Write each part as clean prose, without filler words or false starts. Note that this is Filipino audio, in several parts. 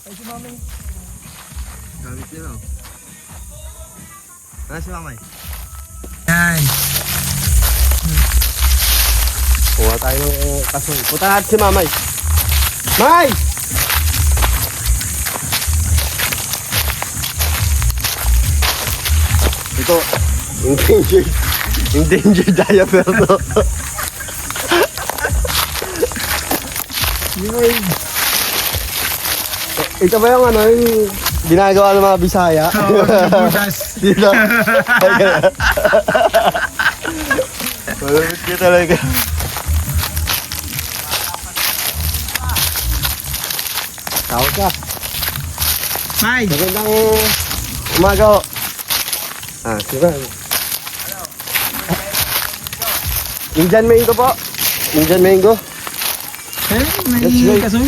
Ay, si Mamay. Gamit nila. Ano si Mamay? Yan. Kuha tayo ng kasoy. Punta natin si Mamay. May! Ito, endangered diaper to. Ito ba yung ano, yung ginagawa ng mga Bisaya? Butas. Dito. Malapit ka talaga. Tawag ka. May. Magandang umaga ho. Sige. Indian mango po. Indian mango. Eh, may Let's go. kasoy.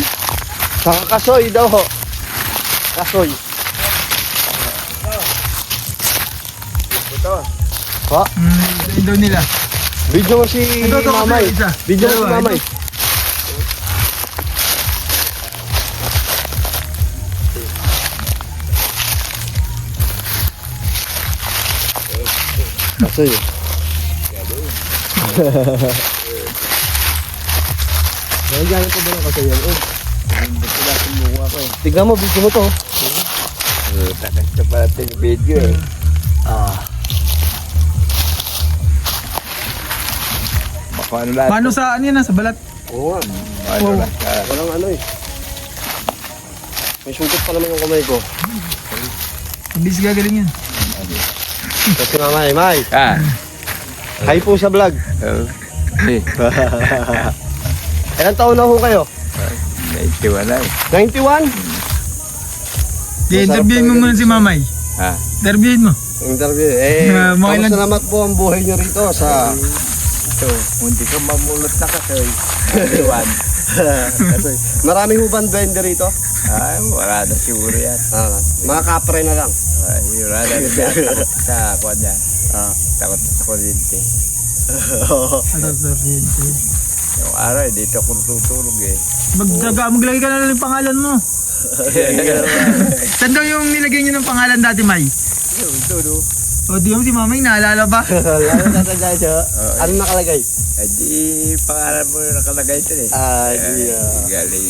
Saka kasoy daw ho. Kasoy. Po? Yun daw nila. Video mo si Ito, Mamay. isa. Video mo si Dalawa, Mamay. Kasoy. Nandiyan ko ba ng kasoy yan? Tignan mo, video mo to. Takas ka pala ito yung video eh. Baka ano lahat. Paano sa ano yan? Sa balat? Oo nga. Ano lahat ka. Walang ano eh. May sugat pa naman yung kamay ko. Hindi gagaling yan. Kasi Mamay, May. Hi po sa vlog. Eh, Ilang taon na ho kayo? naitiwa na eh. 91? I-interviewin mo muna si Mamay. Ha? Interviewin mo. Interview. Mga Kamusta ilan- naman po ang buhay niyo rito sa... Ito, hindi ka mamulot na kasoy. Iwan. Kasi marami ho bang duwende rito? Ay, wala na siguro yan. Mga kapre na lang. Ay, wala na rin yan. Takot sa kwan yan. Takot sa kuryente. Yung araw, dito ako tutulog eh. Maglagay ka na lang yung pangalan mo. Saan daw yung nilagay niyo ng pangalan dati, May? Ito, no? O, di mo si Mamay, naalala ba? Lalo tatanda siya. Ano nakalagay? Ay, di pangalan mo yung nakalagay ito eh. Di. Galing.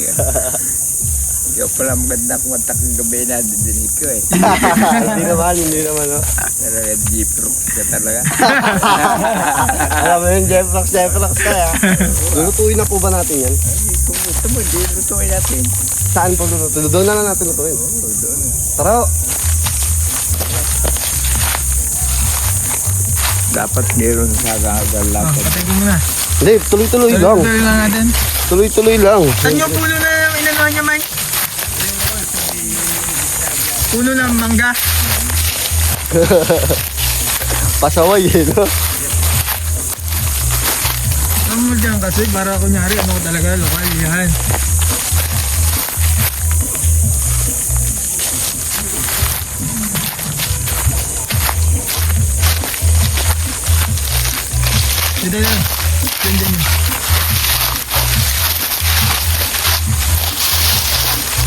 Ikaw pala magandang kumantak ng gabi na dinig ko eh. Hindi naman. No? Pero G-Prox ka talaga. Alam mo yun, Jeffrox ka ya. Lulutuin na po ba natin yan? Ay, kung gusto mo, di lutuin natin. Saan po lulutuin? Doon na lang natin lutuin. Oo, doon. Tara ho. Dapat meron sa kagagal Oh, natin. patay ko muna. Hindi, tuloy-tuloy lang. Tuloy lang natin. Tuloy-tuloy lang. Saan yung puno na yung inanuhan niya, May? Puno ng mangga. Pasaway eh, no? Ang mo dyan kasi, para kunyari, ano ko talaga, lokal, yan. Dito yan. Dyan.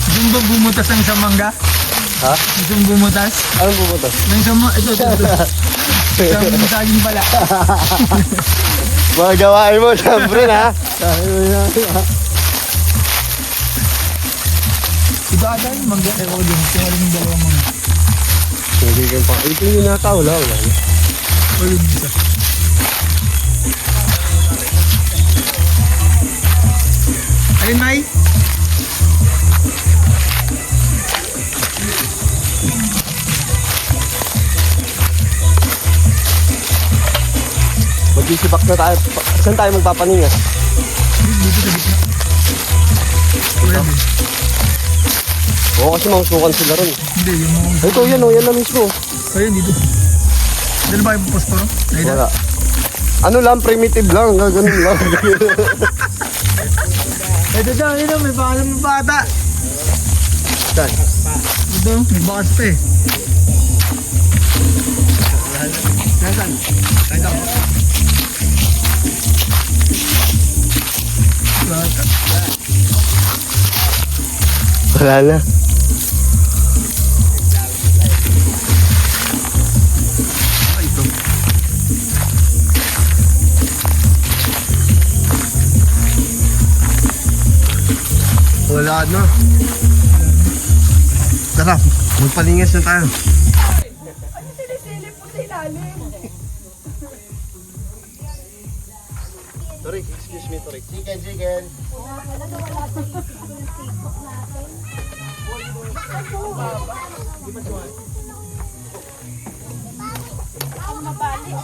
Gusto mo ba bumutas ng isang mangga? Ha? Gusto mo bumutas? Anong pupunta? Ng isang ito. Isang saging pala. Mga gawain mo, siyempre na. Ito ata yung mangga. Ewan ko din. Kaya rin yung dalawang mangga. Hindi kayo pa. Ito yung nata, wala. O yun isa. Ayun, May. Magsisibak na tayo. Saan tayo magpapaningas? Dito sa gitna. Pwede. Oo, kasi mausukan sila ron. Hindi, yung mga... Ito, yan o. Yan na mismo. Ayun, dito. Dala ba yung posporo? Wala. Ano lang, primitive lang. Ganun lang. Ito daw, ito, may pangalan ng bata. Saan? Ito, may bakas pa eh. Nasaan? Ito. Bata. Wala na. Wala na. Tara, magpalingas na tayo. Ano sinisilip mo sa ilalim? Torik, excuse me, Torik. Chicken.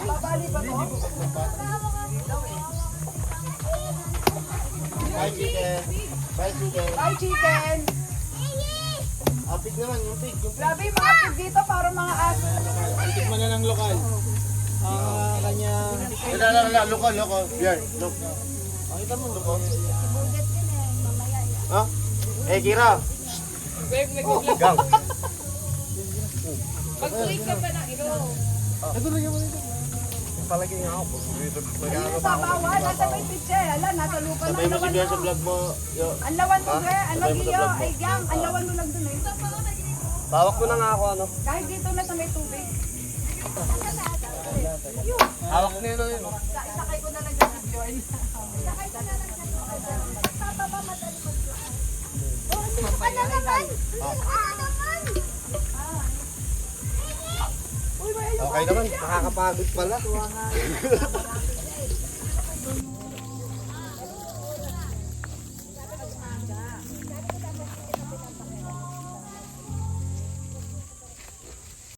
Babali ba to? Bye, chicken. Bye, chicken. Pig naman, yung pig. Grabe yung mga pig dito, para mga aso. Tikman na ng lokal. Ang kanyang... Lokal. Yan, look. Pakita mo, lokal. Ha? Kira. Gang. Mag-tweet ka pa ng ilo. Palagi nga ako. Hindi pa bawal, nasa may pitche. Ala, nasa lupa na. Sabay mo si Bea sa vlog mo. Ang lawan mo, Gre. Ano, Gio? Ay, gang. Ang lawan mo lang dun eh. Hawak mo na nga ako, ano? Kahit dito na sa may tubig. Hawak mo yun, yun. Sakay ko na lang yung si John. Sakay ko na lang yung Papa, madali mo. Oh, dito ka na naman. Okay naman, nakakapagod pala.